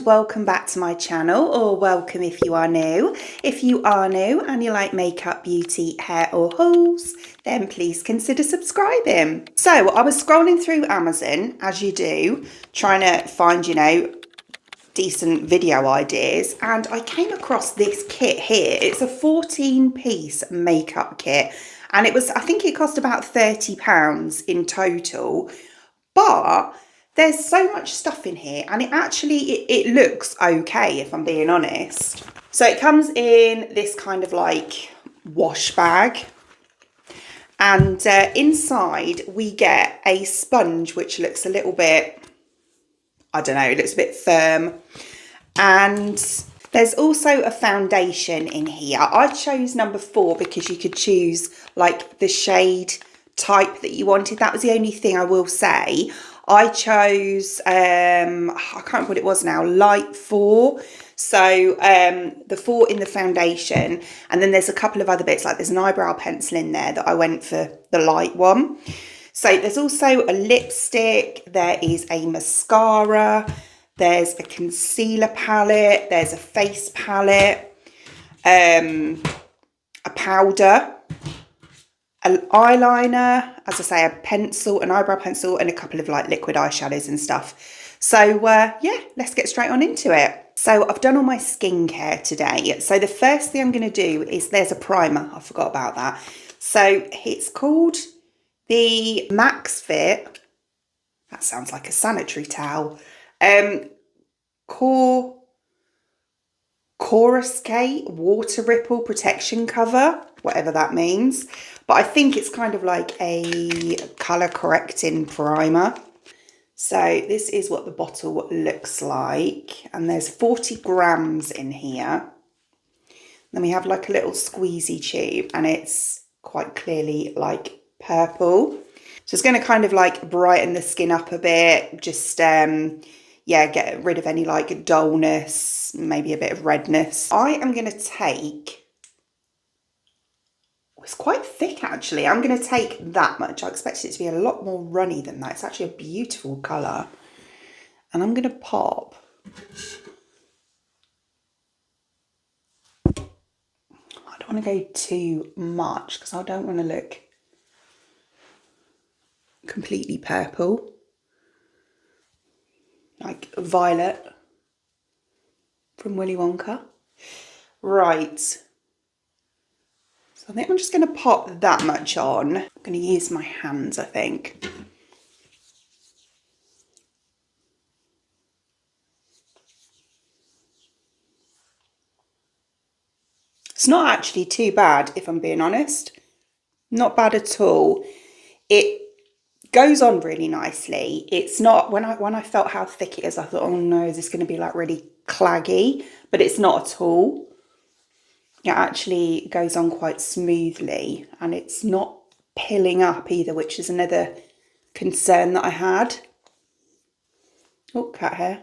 welcome back to my channel, or welcome if you are new. If you are new and you like makeup, beauty, hair or hauls, then please consider subscribing. So I was scrolling through Amazon, as you do, trying to find, decent video ideas, and I came across this kit here. It's a 14-piece makeup kit, and I think it cost about £30 in total, but there's so much stuff in here, and it looks okay, if I'm being honest. So it comes in this kind of like wash bag, and inside we get a sponge which looks a little bit, I don't know, it looks a bit firm. And there's also a foundation in here. I chose number 4 because you could choose like the shade type that you wanted. That was the only thing I will say. I chose, I can't remember what it was now, light 4. So the 4 in the foundation, and then there's a couple of other bits, like there's an eyebrow pencil in there that I went for the light one. So there's also a lipstick, there is a mascara, there's a concealer palette, there's a face palette, a powder, an eyeliner, as I say, a pencil, an eyebrow pencil, and a couple of like liquid eyeshadows and stuff. So yeah, let's get straight on into it. So I've done all my skincare today. So the first thing I'm going to do is, there's a primer, I forgot about that. So it's called the Max Fit, that sounds like a sanitary towel, Coruscate Water Ripple Protection Cover, whatever that means. But I think it's kind of like a colour correcting primer. So this is what the bottle looks like. And there's 40 grams in here. Then we have like a little squeezy tube, and it's quite clearly like purple. So it's going to kind of like brighten the skin up a bit. Just, yeah, get rid of any like dullness, maybe a bit of redness. I am going to take, it's quite thick actually. I'm going to take that much. I expected it to be a lot more runny than that. It's actually a beautiful colour. And I'm going to pop. I don't want to go too much because I don't want to look completely purple. Like violet from Willy Wonka. Right. So I think I'm just going to pop that much on. I'm going to use my hands, I think. It's not actually too bad, if I'm being honest. Not bad at all. It goes on really nicely. It's not, when I felt how thick it is, I thought, oh no, is this going to be like really claggy? But it's not at all. It actually goes on quite smoothly, and it's not pilling up either, which is another concern that I had. Oh, cat hair.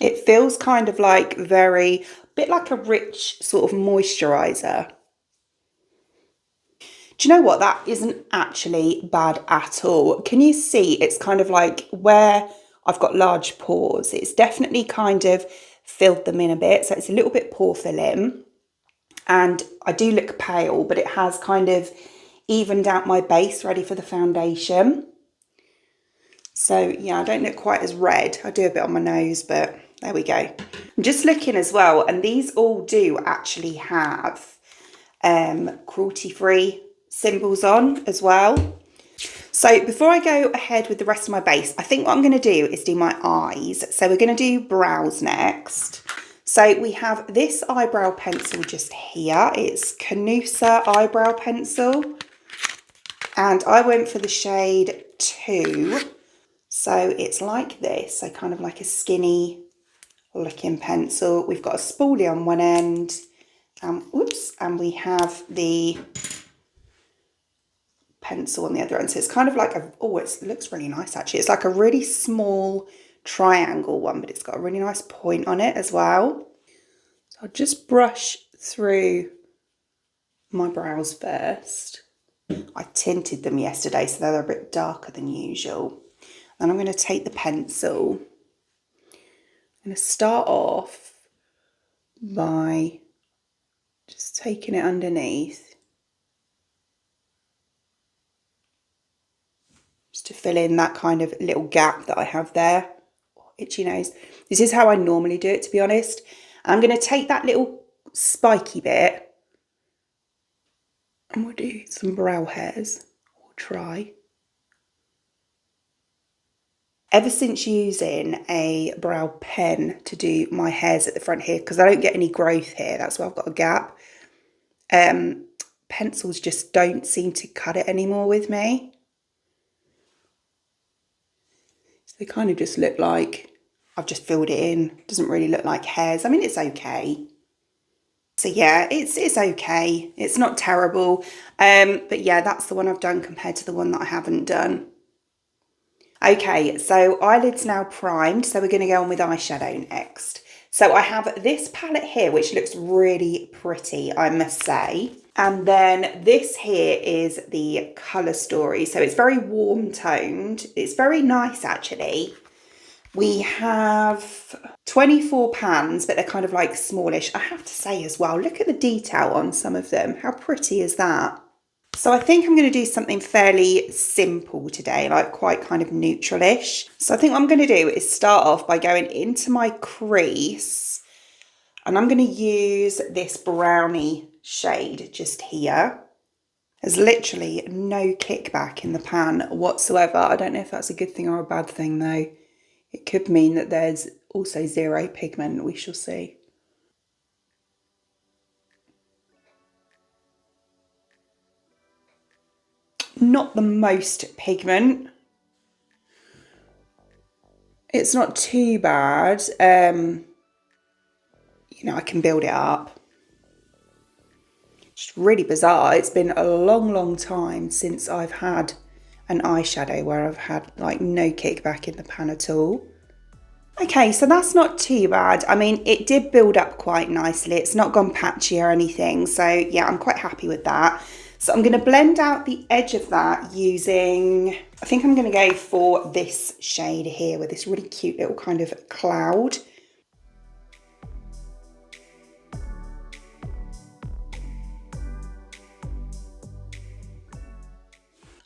It feels kind of like a bit like a rich sort of moisturiser. Do you know what? That isn't actually bad at all. Can you see? It's kind of like where I've got large pores. It's definitely kind of filled them in a bit. So it's a little bit pore filling. And I do look pale, but it has kind of evened out my base ready for the foundation. So yeah, I don't look quite as red. I do a bit on my nose, but there we go. I'm just looking as well. And these all do actually have cruelty-free symbols on as well. So before I go ahead with the rest of my base, I think what I'm going to do is do my eyes. So we're going to do brows next. So we have this eyebrow pencil just here. It's Canusa eyebrow pencil, and I went for the shade 2. So it's like this, so kind of like a skinny looking pencil. We've got a spoolie on one end, and we have the pencil on the other end. So it's kind of like it looks really nice actually. It's like a really small triangle one, but it's got a really nice point on it as well. So I'll just brush through my brows first. I tinted them yesterday, so they're a bit darker than usual. And I'm going to take the pencil. I'm going to start off by just taking it underneath, just to fill in that kind of little gap that I have there. Itchy nose. This is how I normally do it, to be honest. I'm going to take that little spiky bit and we'll do some brow hairs, or try. Ever since using a brow pen to do my hairs at the front here, because I don't get any growth here, that's why I've got a gap, pencils just don't seem to cut it anymore with me. So they kind of just look like I've just filled it in. It doesn't really look like hairs. I mean, it's okay. So yeah, it's okay. It's not terrible. But yeah, that's the one I've done compared to the one that I haven't done. Okay, so eyelids now primed. So we're going to go on with eyeshadow next. So I have this palette here, which looks really pretty, I must say. And then this here is the Colour Story. So it's very warm toned. It's very nice, actually. We have 24 pans, but they're kind of like smallish. I have to say as well, look at the detail on some of them. How pretty is that? So I think I'm going to do something fairly simple today, like quite kind of neutralish. So I think what I'm going to do is start off by going into my crease, and I'm going to use this brownie shade just here. There's literally no kickback in the pan whatsoever. I don't know if that's a good thing or a bad thing though. It could mean that there's also zero pigment, we shall see. Not the most pigment. It's not too bad. You know, I can build it up. It's really bizarre. It's been a long time since I've had an eyeshadow where I've had like no kickback in the pan at all. Okay, so that's not too bad. I mean, it did build up quite nicely. It's not gone patchy or anything. So yeah, I'm quite happy with that. So I'm going to blend out the edge of that using, I think I'm going to go for this shade here with this really cute little kind of cloud.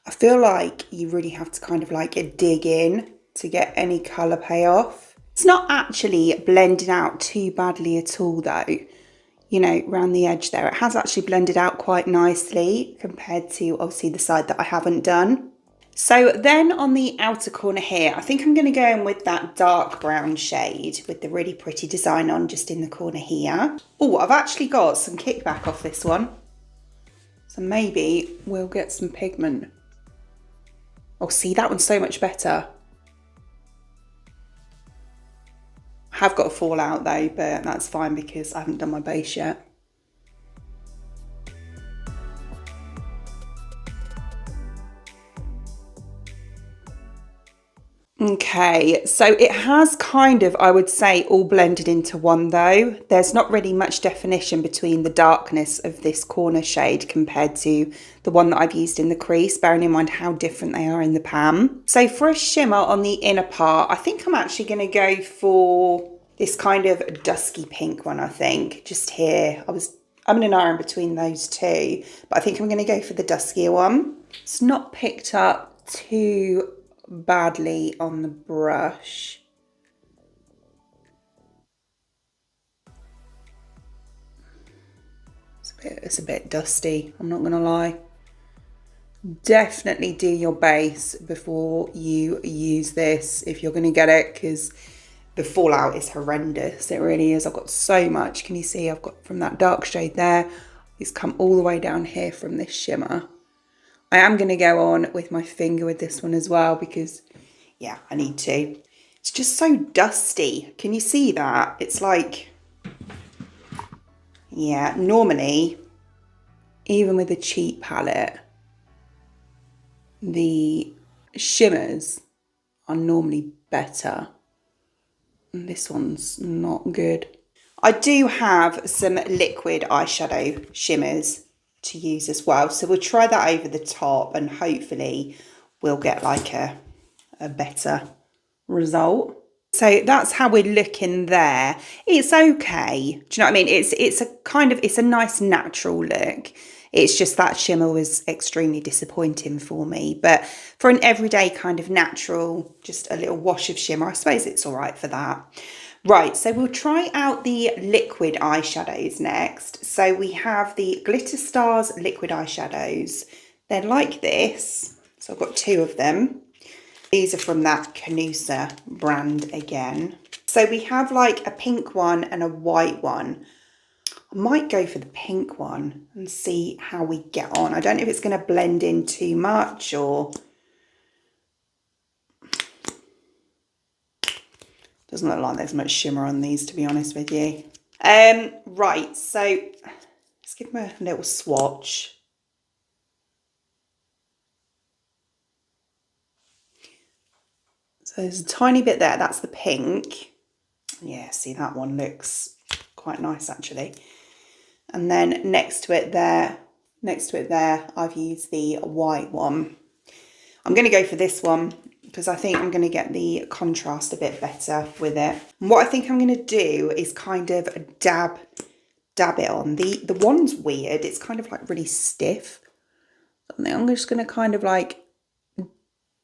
I feel like you really have to kind of like dig in to get any colour payoff. It's not actually blended out too badly at all though. You know, around the edge there, it has actually blended out quite nicely compared to obviously the side that I haven't done. So then on the outer corner here, I think I'm going to go in with that dark brown shade with the really pretty design on just in the corner here. Oh, I've actually got some kickback off this one. So maybe we'll get some pigment. Oh, see, that one's so much better. I have got a fallout though, but that's fine because I haven't done my base yet. Okay, so it has kind of, I would say, all blended into one though. There's not really much definition between the darkness of this corner shade compared to the one that I've used in the crease, bearing in mind how different they are in the pan. So for a shimmer on the inner part, I think I'm actually going to go for this kind of dusky pink one, I think, just here. I'm in an hour in between those two, but I think I'm going to go for the duskier one. It's not picked up too badly on the brush. It's a bit dusty, I'm not gonna lie. Definitely do your base before you use this if you're gonna get it, because the fallout is horrendous. It really is. I've got so much. Can you see I've got from that dark shade there, it's come all the way down here from this shimmer. I am going to go on with my finger with this one as well because, yeah, I need to. It's just so dusty. Can you see that? It's like, yeah, normally, even with a cheap palette, the shimmers are normally better. And this one's not good. I do have some liquid eyeshadow shimmers to use as well, so we'll try that over the top and hopefully we'll get like a a better result. So that's how we're looking there. It's okay. Do you know what I mean? It's a nice natural look. It's just that shimmer was extremely disappointing for me. But for an everyday kind of natural, just a little wash of shimmer, I suppose it's all right for that. Right, so we'll try out the liquid eyeshadows next. So we have the Glitter Stars liquid eyeshadows. They're like this. So I've got 2 of them. These are from that Canusa brand again. So we have like a pink one and a white one. I might go for the pink one and see how we get on. I don't know if it's going to blend in too much or... Doesn't look like there's much shimmer on these, to be honest with you. Right, so let's give them a little swatch. So there's a tiny bit there, that's the pink. Yeah, see, that one looks quite nice actually. And then next to it there, I've used the white one. I'm going to go for this one because I think I'm going to get the contrast a bit better with it. And what I think I'm going to do is kind of dab it on. The one's weird. It's kind of like really stiff. I think I'm just going to kind of like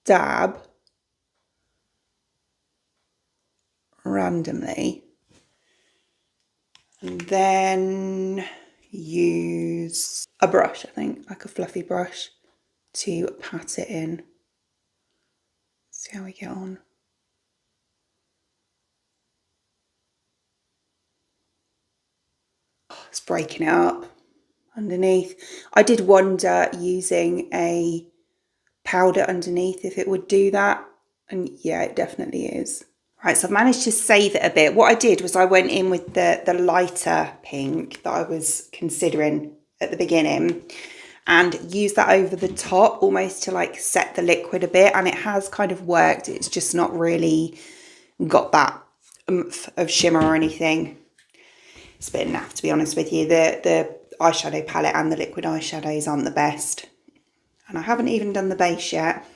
dab randomly. And then use a brush, I think, like a fluffy brush to pat it in. See how we get on. Oh, it's breaking it up underneath. I did wonder using a powder underneath if it would do that. And yeah, it definitely is. Right, so I've managed to save it a bit. What I did was I went in with the lighter pink that I was considering at the beginning and used that over the top almost to like set the liquid a bit, and it has kind of worked. It's just not really got that oomph of shimmer or anything. It's a bit naff, to be honest with you. The eyeshadow palette and the liquid eyeshadows aren't the best. And I haven't even done the base yet.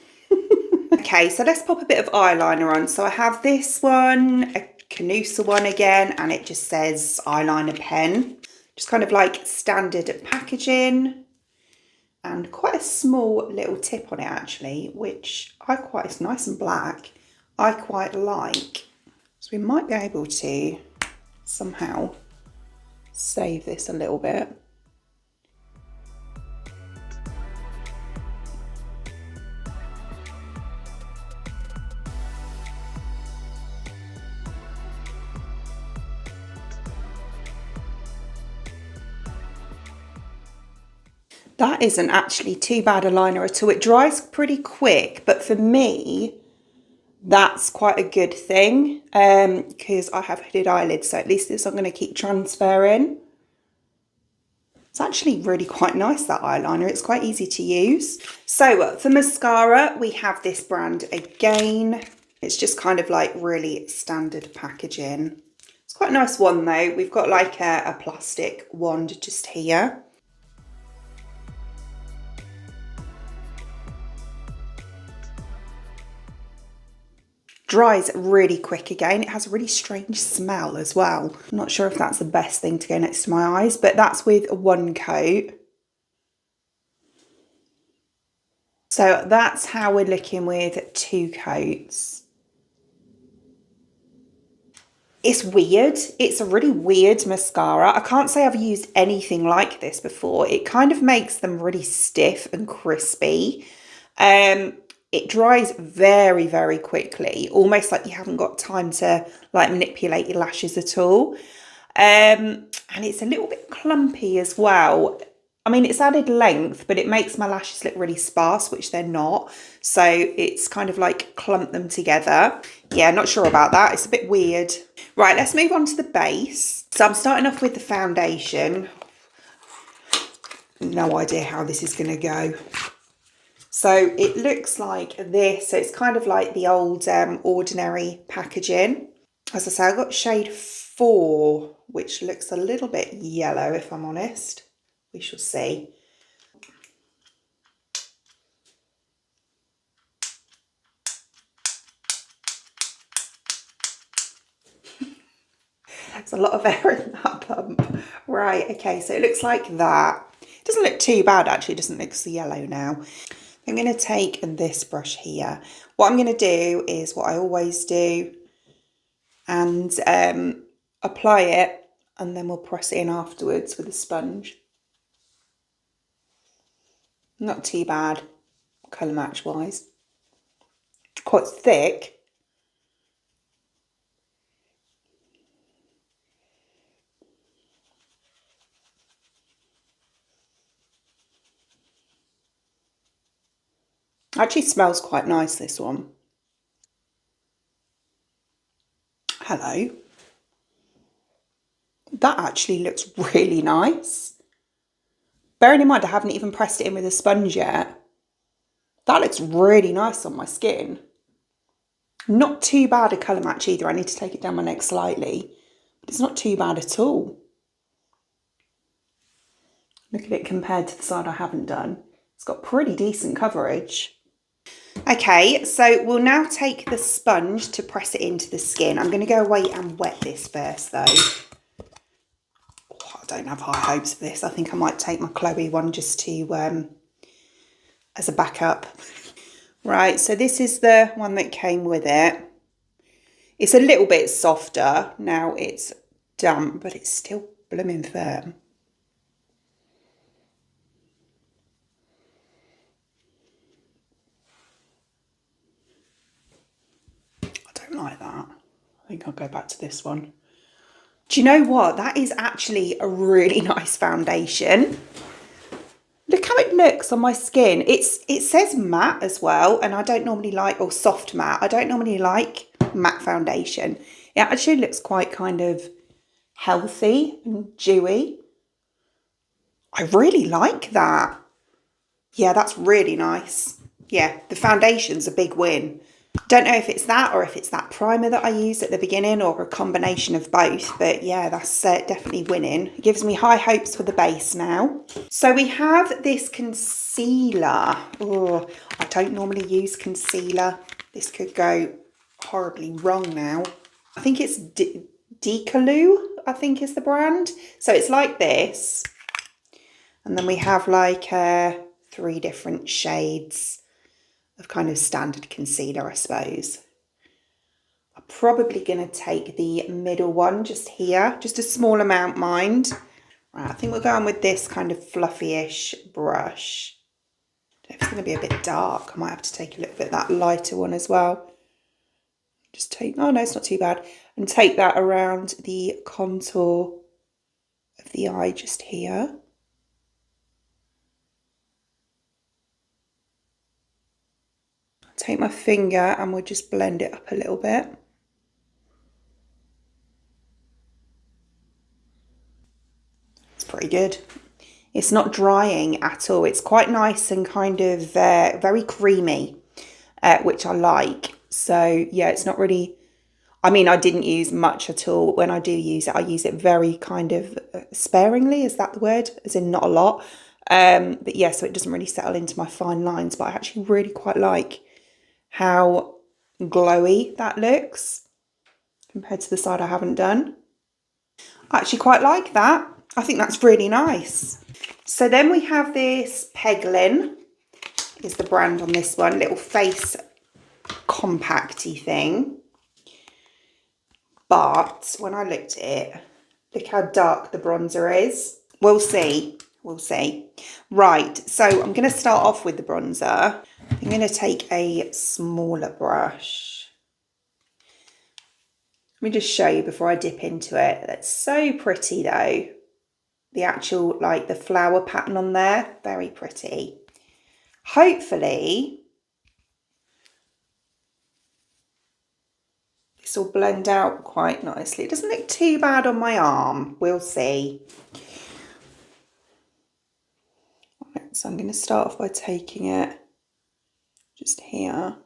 Okay, so let's pop a bit of eyeliner on. So I have this one, a Canusa one again, and it just says eyeliner pen. Just kind of like standard packaging and quite a small little tip on it actually, which it's nice and black. I quite like. So we might be able to somehow save this a little bit. That isn't actually too bad a liner at all. It dries pretty quick, but for me, that's quite a good thing because I have hooded eyelids, so at least this I'm going to keep transferring. It's actually really quite nice, that eyeliner. It's quite easy to use. So for mascara, we have this brand again. It's just kind of like really standard packaging. It's quite a nice one though. We've got like a plastic wand just here. Dries really quick again. It has a really strange smell as well. I'm not sure if that's the best thing to go next to my eyes, but that's with one coat. So that's how we're looking with 2 coats. It's weird. It's a really weird mascara. I can't say I've used anything like this before. It kind of makes them really stiff and crispy. It dries very, very quickly, almost like you haven't got time to like manipulate your lashes at all. And it's a little bit clumpy as well. I mean, it's added length, but it makes my lashes look really sparse, which they're not. So it's kind of like clumped them together. Yeah, not sure about that. It's a bit weird. Right, let's move on to the base. So I'm starting off with the foundation. No idea how this is going to go. So it looks like this. So it's kind of like the old Ordinary packaging. As I say, I got shade 4, which looks a little bit yellow, if I'm honest. We shall see. There's a lot of air in that pump. Right, okay, so it looks like that. It doesn't look too bad actually, it doesn't look so yellow now. I'm going to take this brush here. What I'm going to do is what I always do and apply it, and then we'll press it in afterwards with a sponge. Not too bad, colour match wise. Quite thick. Actually smells quite nice, this one. Hello. That actually looks really nice. Bearing in mind I haven't even pressed it in with a sponge yet. That looks really nice on my skin. Not too bad a colour match either. I need to take it down my neck slightly. But it's not too bad at all. Look at it compared to the side I haven't done. It's got pretty decent coverage. Okay, so we'll now take the sponge to press it into the skin. I'm going to go away and wet this first though. Oh, I don't have high hopes for this. I think I might take my Chloe one just to, as a backup. Right, so this is the one that came with it. It's a little bit softer. Now it's damp, but it's still blooming firm. Like that. I think I'll go back to this one. Do you know what? That is actually a really nice foundation. Look how it looks on my skin. It says matte as well, and I don't normally like, or soft matte. I don't normally like matte foundation. It actually looks quite kind of healthy and dewy. I really like that. Yeah, that's really nice. Yeah, the foundation's a big win. Don't know if it's that or if it's that primer that I used at the beginning or a combination of both, but yeah, that's definitely winning. It gives me high hopes for the base now. So we have this concealer. Oh, I don't normally use concealer. This could go horribly wrong now. I think it's Decaloo, I think is the brand. So it's like this. And then we have like 3 different shades of kind of standard concealer, I suppose. I'm probably going to take the middle one just here, just a small amount, mind. Right, I think we're going with this kind of fluffy-ish brush. I don't know if it's going to be a bit dark. I might have to take a little bit of that lighter one as well. Just take, oh no, it's not too bad. And take that around the contour of the eye just here. Take my finger and we'll just blend it up a little bit. It's pretty good. It's not drying at all. It's quite nice and kind of very creamy, which I like. So yeah, it's not really, I mean, I didn't use much at all. When I do use it, I use it very kind of sparingly. Is that the word? As in not a lot. But yeah, so it doesn't really settle into my fine lines, but I actually really quite like how glowy that looks compared to the side I haven't done. I actually quite like that. I think that's really nice. So then we have this Peglin, is the brand on this one, little face compacty thing. But when I looked at it, look how dark the bronzer is. We'll see. We'll see. Right, so I'm going to start off with the bronzer. I'm going to take a smaller brush. Let me just show you before I dip into it. That's so pretty though. The actual, like the flower pattern on there, very pretty. Hopefully, this will blend out quite nicely. It doesn't look too bad on my arm. We'll see. Right, so I'm going to start off by taking it just here.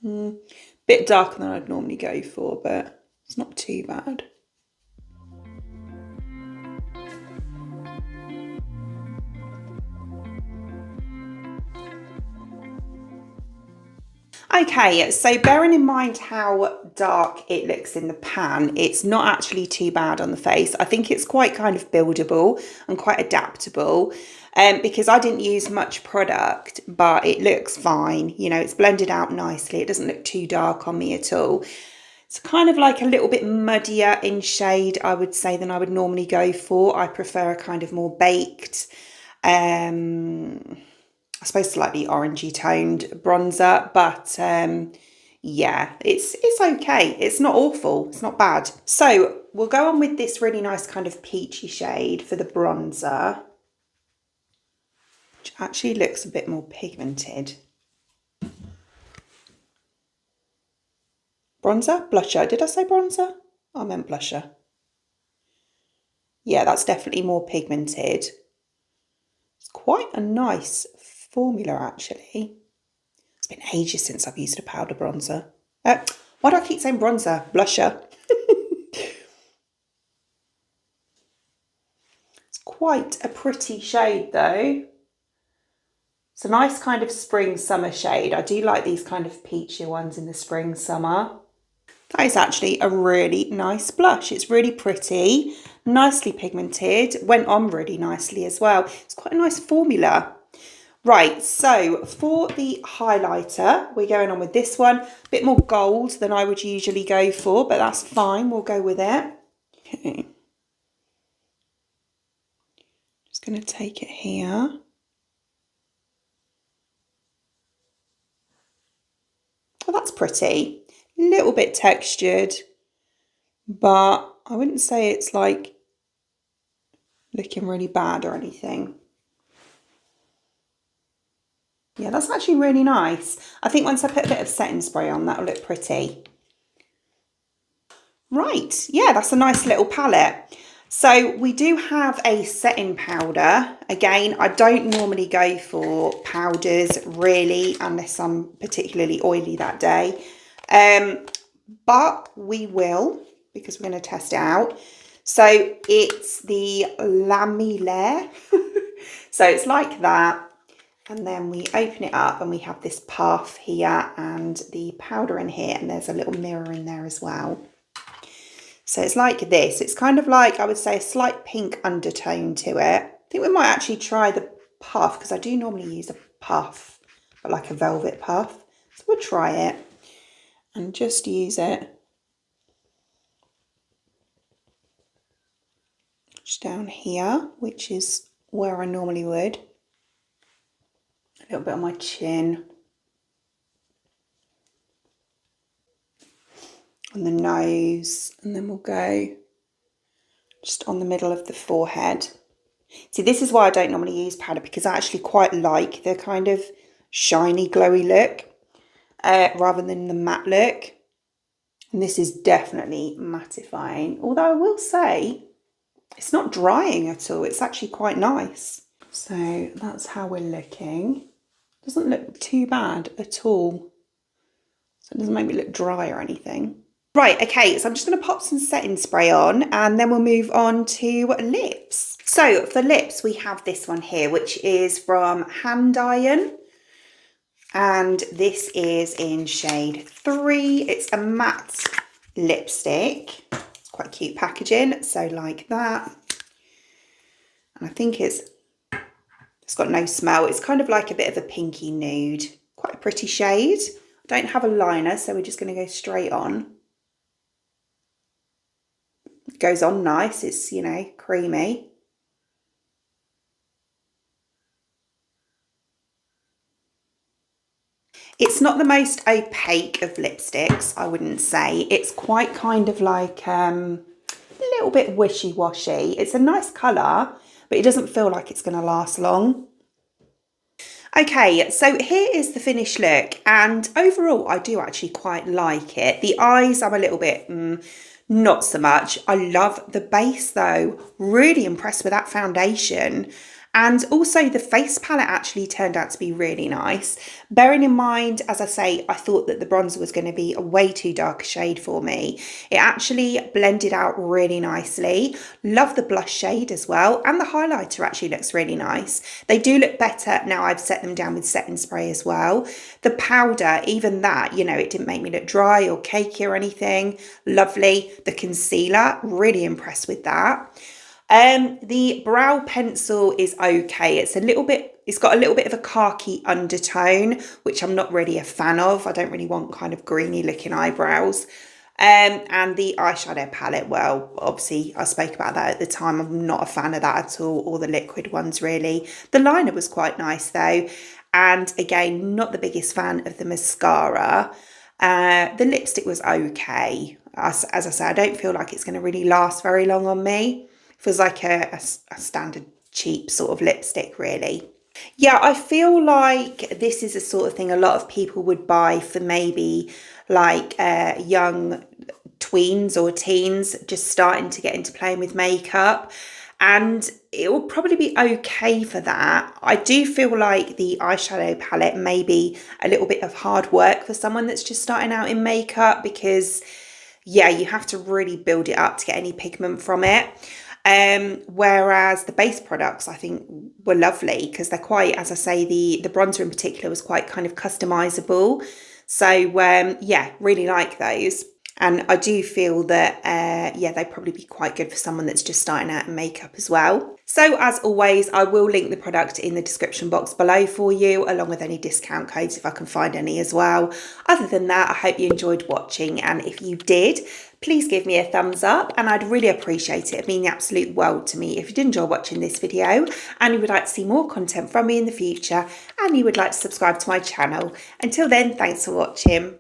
Bit darker than I'd normally go for, but it's not too bad. Okay, so bearing in mind how dark it looks in the pan, it's not actually too bad on the face. I think it's quite kind of buildable and quite adaptable because I didn't use much product, but it looks fine. You know, it's blended out nicely. It doesn't look too dark on me at all. It's kind of like a little bit muddier in shade, I would say, than I would normally go for. I prefer a kind of more baked, I suppose slightly orangey toned bronzer, but yeah, it's okay. It's not awful. It's not bad. So we'll go on with this really nice kind of peachy shade for the bronzer, which actually looks a bit more pigmented. Bronzer? Blusher. Did I say bronzer? I meant blusher. Yeah, that's definitely more pigmented. It's quite a nice formula, actually. It's been ages since I've used a powder bronzer. Why do I keep saying bronzer? Blusher. It's quite a pretty shade, though. It's a nice kind of spring summer shade. I do like these kind of peachy ones in the spring summer. That is actually a really nice blush. It's really pretty, nicely pigmented, went on really nicely as well. It's quite a nice formula. Right, so for the highlighter, we're going on with this one. A bit more gold than I would usually go for, but that's fine. We'll go with it. Okay. Just going to take it here. Oh, that's pretty. A little bit textured, but I wouldn't say it's like looking really bad or anything. Yeah, that's actually really nice. I think once I put a bit of setting spray on, that'll look pretty. Right, yeah, that's a nice little palette. So we do have a setting powder. Again, I don't normally go for powders really, unless I'm particularly oily that day. But we will, because we're going to test it out. So it's the Eyeliner. So it's like that. And then we open it up and we have this puff here and the powder in here. And there's a little mirror in there as well. So it's like this. It's kind of like, I would say, a slight pink undertone to it. I think we might actually try the puff because I do normally use a puff, but like a velvet puff. So we'll try it and just use it just down here, which is where I normally would. A little bit on my chin. On the nose, and then we'll go just on the middle of the forehead. See, this is why I don't normally use powder, because I actually quite like the kind of shiny, glowy look rather than the matte look. And this is definitely mattifying, although I will say it's not drying at all. It's actually quite nice. So that's how we're looking. Doesn't look too bad at all. So it doesn't make me look dry or anything. Right, okay, so I'm just going to pop some setting spray on and then we'll move on to lips. So for lips, we have this one here, which is from Hand Iron. And this is in shade 3. It's a matte lipstick. It's quite cute packaging, so like that. And I think it's got no smell. It's kind of like a bit of a pinky nude. Quite a pretty shade. I don't have a liner, so we're just going to go straight on. It goes on nice. It's, you know, creamy. It's not the most opaque of lipsticks, I wouldn't say. It's quite kind of like a little bit wishy-washy. It's a nice colour, but it doesn't feel like it's going to last long. Okay, so here is the finished look, and overall I do actually quite like it. The eyes I'm a little bit not so much. I love the base though. Really impressed with that foundation. And also the face palette actually turned out to be really nice. Bearing in mind, as I say, I thought that the bronzer was going to be a way too dark a shade for me. It actually blended out really nicely. Love the blush shade as well. And the highlighter actually looks really nice. They do look better now I've set them down with setting spray as well. The powder, even that, you know, it didn't make me look dry or cakey or anything. Lovely. The concealer, really impressed with that. The brow pencil is okay. It's got a little bit of a khaki undertone, which I'm not really a fan of. I don't really want kind of greeny looking eyebrows. And the eyeshadow palette, well, obviously I spoke about that at the time. I'm not a fan of that at all, or the liquid ones really. The liner was quite nice though. And again, not the biggest fan of the mascara. The lipstick was okay. As I say, I don't feel like it's going to really last very long on me. Feels like a standard cheap sort of lipstick really. Yeah, I feel like this is a sort of thing a lot of people would buy for maybe like young tweens or teens just starting to get into playing with makeup. And it will probably be okay for that. I do feel like the eyeshadow palette may be a little bit of hard work for someone that's just starting out in makeup because, yeah, you have to really build it up to get any pigment from it. Whereas the base products I think were lovely because they're quite, as I say, the bronzer in particular was quite kind of customizable. So yeah, really like those. And I do feel that, yeah, they'd probably be quite good for someone that's just starting out in makeup as well. So as always, I will link the product in the description box below for you, along with any discount codes if I can find any as well. Other than that, I hope you enjoyed watching. And if you did, please give me a thumbs up and I'd really appreciate it. It'd mean the absolute world to me if you did enjoy watching this video and you would like to see more content from me in the future and you would like to subscribe to my channel. Until then, thanks for watching.